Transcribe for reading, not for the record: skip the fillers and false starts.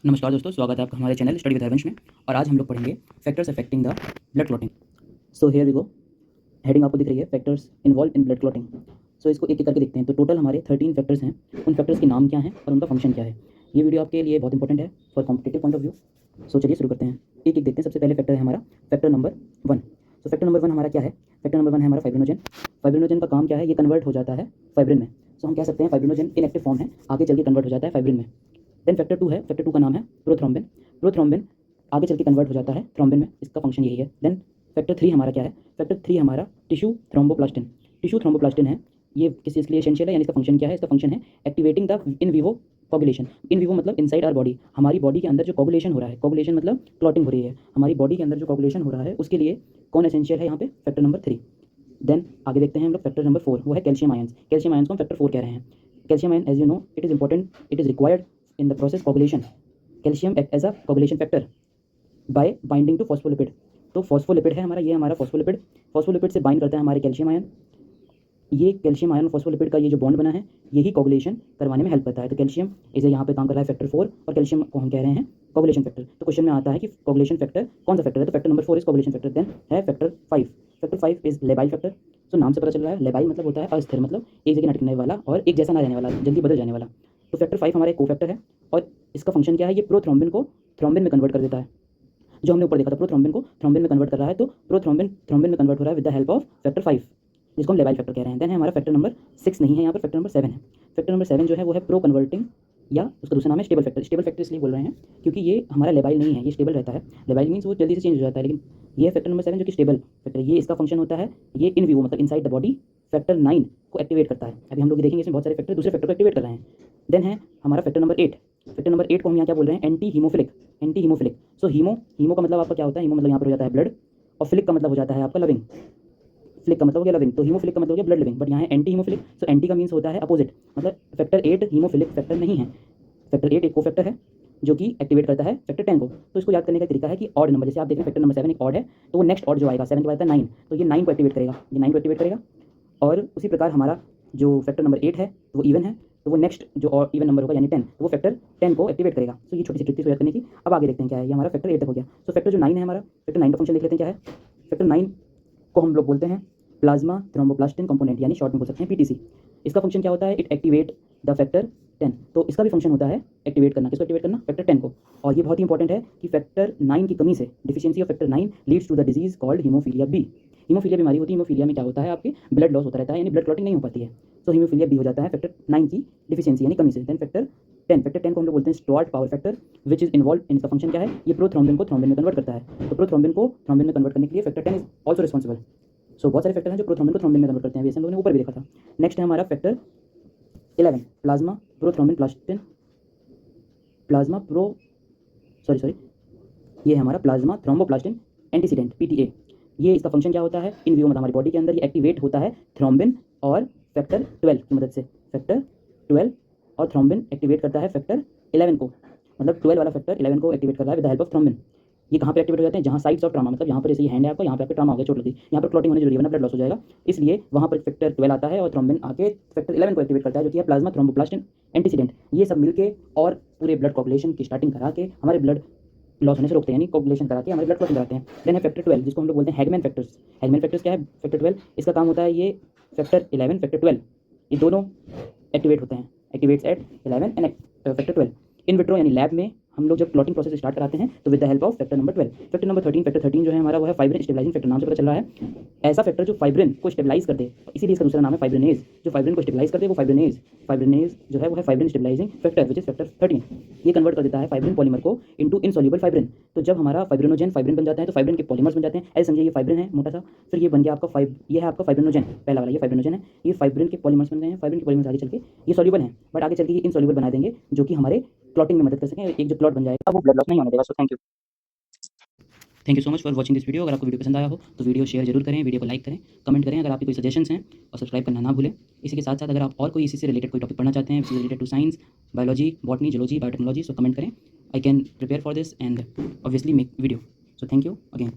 नमस्कार दोस्तों, स्वागत है आपका हमारे चैनल स्टडी विद हरवंश में। और आज हम लोग पढ़ेंगे factors affecting the blood clotting. So here we go. Heading आपको दिख रही है, factors involve in blood clotting. So इसको एक एक करके देखते हैं। तो टोटल हमारे 13 फैक्टर्स हैं। उन फैक्टर्स के नाम क्या हैं और उनका फंक्शन क्या है। ये वीडियो आपके लिए बहुत इंपॉर्टेंट है for competitive point of view. So चलिए शुरू करते हैं, एक एक देखते हैं। सबसे पहले फैक्टर है हमारा फैक्टर नंबर 1। सो फैक्टर नंबर 1 हमारा क्या है? फैक्टर नंबर 1 है हमारा फाइब्रिनोजन। फाइब्रिनोजन का काम क्या है? ये कन्वर्ट हो जाता है फाइब्रिन में। सो हम कह सकते हैं फाइब्रिनोजन इनएक्टिव फॉर्म है, आगे चल के कन्वर्ट हो जाता है फाइब्रिन में। देन फैक्टर 2 है। फैक्टर 2 का नाम है प्रोथ्रोम्बिन। प्रोथ्रोम्बिन आगे चल के कन्वर्ट हो जाता है थ्रोम्बिन में, इसका फंक्शन यही है। देन फैक्टर 3 हमारा क्या है? फैक्टर 3 हमारा टिश्यू थ्रोम्बोप्लास्टिन। टिश्यू थ्रोम्बोप्लास्टिन है, ये किस चीज़ के लिए एसेंशियल है, यानी इसका फंक्शन क्या है? इसका फंक्शन है activating the in vivo coagulation. In vivo मतलब इनसाइड आवर बॉडी, हमारी बॉडी के अंदर जो कोगुलेशन हो रहा है, कोगुलेशन मतलब क्लॉटिंग हो रही है, हमारी बॉडी के अंदर जो कोगुलेशन हो रहा है उसके लिए कौन एसेंशियल है यहाँ पे? Factor number 3। देन आगे देखते हैं हम लोग फैक्टर नंबर 4, वो है कैल्शियम आयंस। कैल्शियम आयंस को हम फैक्टर 4 कह रहे हैं। Calcium ion, as you know, it is important, it is required in the process coagulation. Calcium act as a coagulation factor by binding to phospholipid. तो phospholipid है हमारा, ये हमारा फॉस्फोलिपिड, फॉस्फोलिपिड से बाइंड करता है हमारे कैल्शियम आयन। ये कैल्शियम आयन और फॉस्फोलिपिड का ये जो बॉन्ड बना है, यही कोगुलेशन करवाने में हेल्प करता है। तो कैल्शियम इसे यहाँ पे काम कर रहा है फैक्टर 4, और कैल्शियम को हम कह रहे हैं कोगुलेशन फैक्टर। तो क्वेश्चन में आता है कि कोगुलेशन फैक्टर कौन सा फैक्टर है? तो factor number 4 is coagulation factor. Then है factor 5। Factor 5 is labile factor. तो नाम से पता चल रहा है, लेबाइल मतलब होता है अस्थिर, मतलब एक जगह अटकने वाला और एक जैसा ना रहने वाला, जल्दी बदल जाने वाला। तो फैक्टर 5 हमारा एक को फैक्टर है, और इसका फंक्शन क्या है? ये प्रोथ्रोम्बिन को थ्रोम्बिन में कन्वर्ट कर देता है। जो हमने ऊपर देखा था, प्रोथ्रोम्बिन को थ्रोम्बिन में कन्वर्ट कर रहा है, तो प्रोथ्रोम्बिन थ्रोम्बिन में कन्वर्ट हो रहा है with the help of factor 5, जिसको हम लेबाइल फैक्टर कह रहे हैं। देन है हमारा फैक्टर नंबर 6 नहीं है यहाँ पर, फैक्टर नंबर 7 है। फैक्टर नंबर 7 जो है वो है प्रो कन्वर्टिंग, या उसका दूसरा नाम है स्टेबल फैक्टर। स्टेबल फैक्टर इसलिए बोल रहे हैं क्योंकि ये हमारा लेबाइल नहीं है, ये स्टेबल रहता है। लेबाइल मीन्स वो जल्दी से चेंज हो जाता है, लेकिन ये फैक्टर नंबर 7 जो कि स्टेबल फैक्टर, ये इसका फंक्शन होता है, ये इन विवो मतलब इनसाइड द बॉडी फैक्टर 9 को एक्टिवेट करता है। अभी हम लोग देखेंगे इसमें बहुत सारे फैक्टर दूसरे फैक्टर को एक्टिवेट कर रहे हैं। देन है हमारा फैक्टर नंबर 8। फैक्टर नंबर 8 को हम यहाँ क्या बोल रहे हैं? Anti haemophilic. Anti haemophilic. So haemo का मतलब आपका क्या होता है? हीमो मतलब यहाँ पर हो जाता है ब्लड, और फिलिक का मतलब हो जाता है आपका लविंग। फ्लिक का मतलब हो गया लविंग, तो हीमोफिलिक का मतलब हो गया ब्लड लिविंग। बट यहाँ है एंटी हीमोफिलिक। सो एंटी का मीन्स होता है अपोजिट, मतलब फैक्टर 8 हीमोफिलिक फैक्टर नहीं है। फैक्टर 8 एक को फैक्टर है जो कि एक्टिवेट करता है फैक्टर 10 को। तो इसको याद करने का तरीका है कि ऑड नंबर, जैसे आप देखें फैक्टर नंबर 7 एक ऑड है, तो वो नेक्स्ट ऑड जो आएगा 7 के बाद आता है 9, तो ये 9 को एक्टिवेट करेगा, ये 9 को एक्टिवेट करेगा। और उसी प्रकार हमारा जो फैक्टर नंबर 8 है वो इवन है, तो वो नेक्स्ट जो और इवन नंबर होगा यानी 10, तो वो फैक्टर 10 को एक्टिवेट करेगा। तो ये छोटी सी ट्रिक थी याद करने की। अब आगे देखते हैं क्या है। ये हमारा फैक्टर 8 तक हो गया। तो फैक्टर जो 9 है हमारा, फैक्टर 9 का फंक्शन देख लेते हैं क्या है। फैक्टर 9 को हम लोग बोलते हैं प्लाज्मा थ्रोम्बोप्लास्टिन कंपोनेंट, यानी शॉर्ट में बोल सकते हैं पीटीसी। इसका फंक्शन क्या होता है? It activate the factor 10। तो इसका भी फंक्शन होता है एक्टिवेट करना। किसको एक्टिवेट करना? फैक्टर 10 को। और ये बहुत ही इंपॉर्टेंट है कि फैक्टर 9 की कमी से, deficiency of factor 9 leads to the disease called haemophilia B. Haemophilia बीमारी होती है। हीमोफीलिया में क्या होता है? आपकी ब्लड लॉस होता रहता है, यानी ब्लड क्लॉटिंग नहीं हो पाती है। तो हीमोफीलिया बी हो जाता है फैक्टर 9 की डिफिशियंसी यानी कमी से। देन फैक्टर 10 को हम लोग बोलते हैं Stuart power factor, which is involve in. इसका फंक्शन क्या है? ये प्रोथ्रोम्बिन को थ्रोम्बिन में कन्वर्ट करता है। तो प्रोथ्रोम्बिन को थ्रोम्बिन में कन्वर्ट करने के लिए फैक्टर 10 इज ऑल्सो रिस्पॉन्सिबल। सो बहुत सारे फैक्टर हैं जो प्रोथ्रोम्बिन को थ्रोम्बिन में कन्वर्ट करते हैं, जैसे हम लोगों ने ऊपर भी देखा था। नेक्स्ट है हमारा factor 11, plasma prothrombin plastin, plasma pro sorry ये है हमारा प्लाज्मा थ्रोम्बोप्लास्टिन एंटीसीडेंट पीटीए। ये इसका फंक्शन क्या होता है? इन विवो मतलब हमारी बॉडी के अंदर ये एक्टिवेट होता है थ्रोम्बिन और फैक्टर 12 की मदद से। फैक्टर 12 और थ्रोम्बिन एक्टिवेट करता है फैक्टर 11 को, मतलब 12 वाला फैक्टर 11 को एक्टिवेट कर रहा है with the help of thrombin. ये कहाँ पे एक्टिवेट हो जाते हैं? जहाँ साइट्स ऑफ ट्रामा, मतलब यहाँ पर जैसे ये हैंड है आपको, यहाँ पे आपको ट्रामा हो गया, चोट लगी, यहाँ पर क्लॉटिंग होनी जरूरी है वरना ब्लड लॉस हो जाएगा। इसलिए वहाँ पर फैक्टर 12 आता है और थ्रोम्बिन आके फैक्टर 11 को एक्टिवेट करता है, जो कि है प्लाज्मा थ्रोम्बोप्लास्टिन एंटीसीडेंट। ये सब मिलके और पूरे ब्लड कोगुलेशन की स्टार्टिंग करा के हमारे ब्लड लॉस होने से रोकते हैं, यानी कोगुलेशन करा के हमारे ब्लड क्लॉटिंग कराते हैं। देन है फैक्टर 12, जिसको हम लोग बोलते हैं हैगमैन फैक्टर्स। हैगमैन फैक्टर्स क्या है? फैक्टर 12 इसका काम होता है, ये फैक्टर 11 फैक्टर 12 ये दोनों एक्टिवेट होते हैं, activates at 11 and factor 12। In vitro यानी लैब में हम लोग जब क्लॉटिंग प्रोसेस स्टार्ट कराते हैं तो with the help of factor number 12। Factor number 13, factor 13 जो है हमारा वो है फाइब्रिन स्टेबलाइजिंग फैक्टर, नाम से पता चल रहा है ऐसा फैक्टर जो फाइब्रिन को स्टेबलाइज कर दे, इसीलिए इसका दूसरा नाम है फाइब्रिनेज। जो फाइब्रिन को स्टेबलाइज कर दे वो फाइब्रिनेज, फाइब्रिनेज जो है वो है fibrin stabilising factor which is factor 13। ये कन्वर्ट कर देता है फाइब्रिन पॉलीमर को इनटू इनसॉल्युबल फाइब्रिन। तो जब हमारा फाइब्रिनोजन फाइब्रिन बन जाते हैं तो फाइब्रिन के पॉलीमर्स बन जाते हैं। ऐसे समझिए ये फाइब्रिन है मोटा सा, फिर ये बन गया आपका ये है आपका फाइब्रिनोजन, पहला वाला ये फाइब्रिनोजन है। ये फाइब्रिन के पॉलीमर्स बन गए हैं। फाइब्रिन के पॉलीमर्स आगे चल के ये सॉल्युबल है, बट आगे चल के ये इनसॉल्युबल बना देंगे, जो कि हमारे क्लॉटिंग में मदद कर सकें। एक जो क्लॉट बन जाएगा वो ब्लड लॉस नहीं होने देगा। सो thank you so much for watching this video. अगर आपको वीडियो पसंद आया हो तो वीडियो शेयर जरूर करें, वीडियो को लाइक करें, कमेंट करें अगर आपके कोई सजेशंस हैं, और सब्सक्राइब करना ना भूलें। इसी के साथ साथ अगर आप और कोई इसी से रिलेटेड कोई टॉपिक पढ़ना चाहते हैं, related to science, biology, botany, zoology, biotechnology, so comment करें। I can prepare for this and obviously make video. So thank you again.